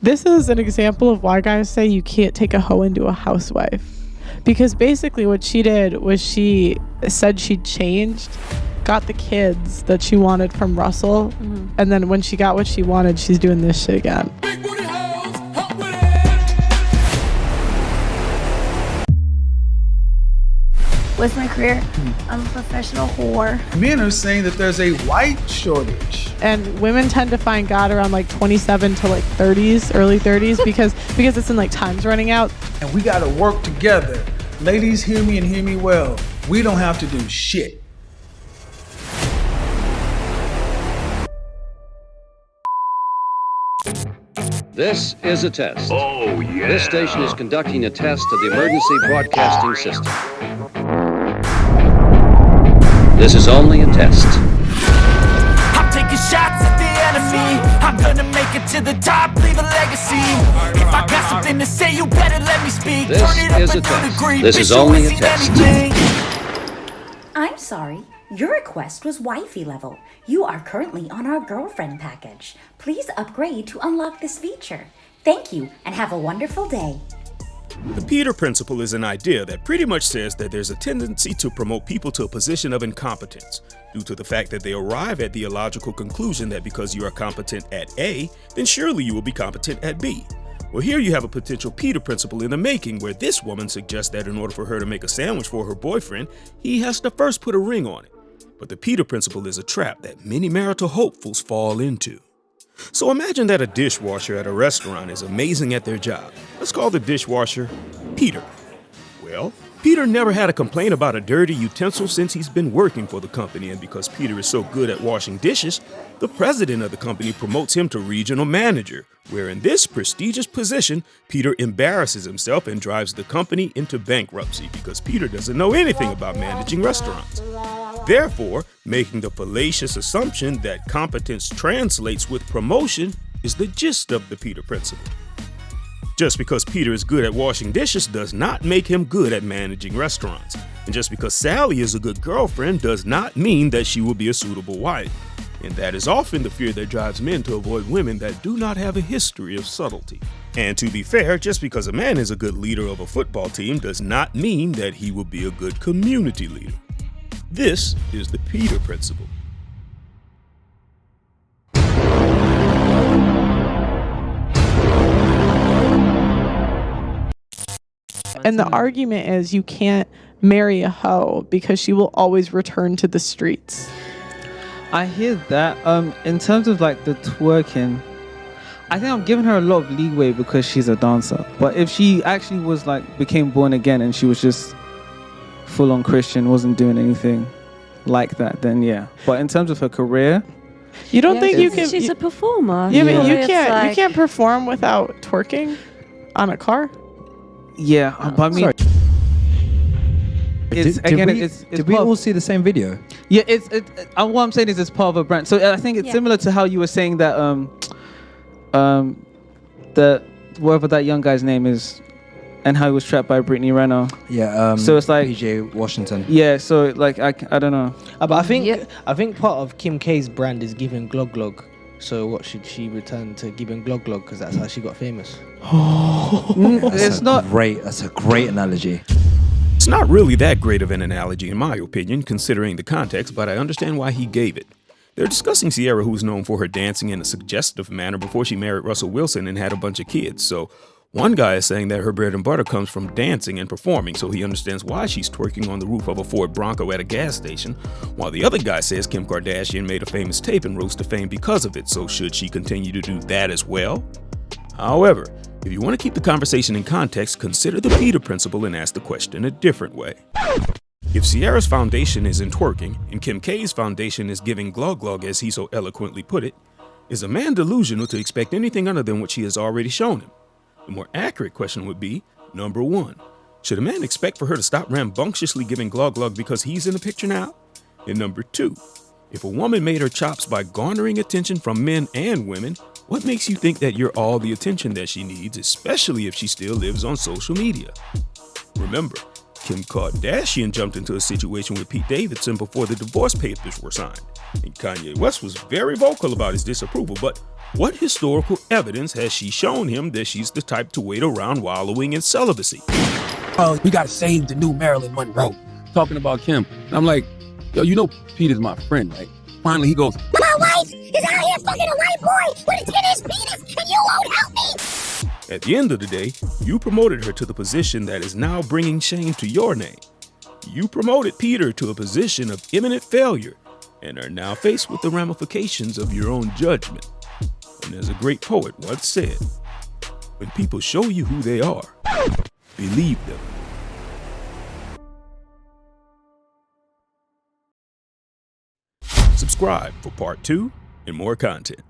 This is an example of why guys say you can't take a hoe into a housewife. Because basically what she did was she said she changed, got the kids that she wanted from Russell, and then when she got what she wanted, she's doing this shit again. With my career, I'm a professional whore. Men are saying that there's a white shortage. And women tend to find God around like 27 to like 30s, early 30s, because it's in like time's running out. And we gotta work together. Ladies, hear me and hear me well. We don't have to do shit. This is a test. Oh, yeah. This station is conducting a test of the emergency broadcasting system. This is only a test. I'm taking shots at the enemy. I'm gonna make it to the top, leave a legacy. If I got something to say, you better let me speak. This Turn it up is a a test. degree. This is only a test. I'm sorry. Your request was wifey level. You are currently on our girlfriend package. Please upgrade to unlock this feature. Thank you and have a wonderful day. The Peter Principle is an idea that pretty much says that there's a tendency to promote people to a position of incompetence due to the fact that they arrive at the illogical conclusion that because you are competent at A, then surely you will be competent at B. Well, here you have a potential Peter Principle in the making, where this woman suggests that in order for her to make a sandwich for her boyfriend, he has to first put a ring on it. But the Peter Principle is a trap that many marital hopefuls fall into. So imagine that a dishwasher at a restaurant is amazing at their job. Let's call the dishwasher Peter. Well, Peter never had a complaint about a dirty utensil since he's been working for the company, and because Peter is so good at washing dishes, the president of the company promotes him to regional manager, where in this prestigious position, Peter embarrasses himself and drives the company into bankruptcy because Peter doesn't know anything about managing restaurants. Therefore, making the fallacious assumption that competence translates with promotion is the gist of the Peter Principle. Just because Peter is good at washing dishes does not make him good at managing restaurants. And just because Sally is a good girlfriend does not mean that she will be a suitable wife. And that is often the fear that drives men to avoid women that do not have a history of subtlety. And to be fair, just because a man is a good leader of a football team does not mean that he will be a good community leader. This is the Peter Principle. And the argument is you can't marry a hoe because she will always return to the streets. I hear that. In terms of like the twerking, I think I'm giving her a lot of leeway because she's a dancer. But if she actually was like became born again and she was just full on Christian, wasn't doing anything like that, then yeah. But in terms of her career, you don't think you can? She's a performer. Yeah, but Yeah. you can't perform without twerking on a car. yeah. But I mean, it's Did we all see the same video? Yeah, what I'm saying is it's part of a brand. So I think it's similar to how you were saying that that whatever that young guy's name is, and how he was trapped by Brittany Renner. Yeah. So it's like PJ Washington. Yeah. So like I don't know. But I think part of Kim K's brand is giving glog glog. So what should she return to giving glog glog? Because that's how she got famous. That's a great analogy. It's not really that great of an analogy in my opinion, considering the context, but I understand why he gave it. They're discussing Ciara, who's known for her dancing in a suggestive manner before she married Russell Wilson and had a bunch of kids. So one guy is saying that her bread and butter comes from dancing and performing, so he understands why she's twerking on the roof of a Ford Bronco at a gas station, while the other guy says Kim Kardashian made a famous tape and rose to fame because of it, so should she continue to do that as well? However, if you want to keep the conversation in context, consider the Peter Principle and ask the question a different way. If Ciara's foundation is in twerking, and Kim K's foundation is giving glog glog as he so eloquently put it, is a man delusional to expect anything other than what she has already shown him? The more accurate question would be, number one, should a man expect for her to stop rambunctiously giving glog glog because he's in the picture now? And number two, if a woman made her chops by garnering attention from men and women, what makes you think that you're all the attention that she needs, especially if she still lives on social media? Remember, Kim Kardashian jumped into a situation with Pete Davidson before the divorce papers were signed. And Kanye West was very vocal about his disapproval, but what historical evidence has she shown him that she's the type to wait around wallowing in celibacy? Oh, we gotta save the new Marilyn Monroe. Talking about Kim. And I'm like, yo, you know Pete is my friend, right? Finally, he goes, my wife is out here fucking a white boy with a 10-inch penis, and you won't help me. At the end of the day, you promoted her to the position that is now bringing shame to your name. You promoted Peter to a position of imminent failure and are now faced with the ramifications of your own judgment. And as a great poet once said, when people show you who they are, believe them. Subscribe for part 2 and more content.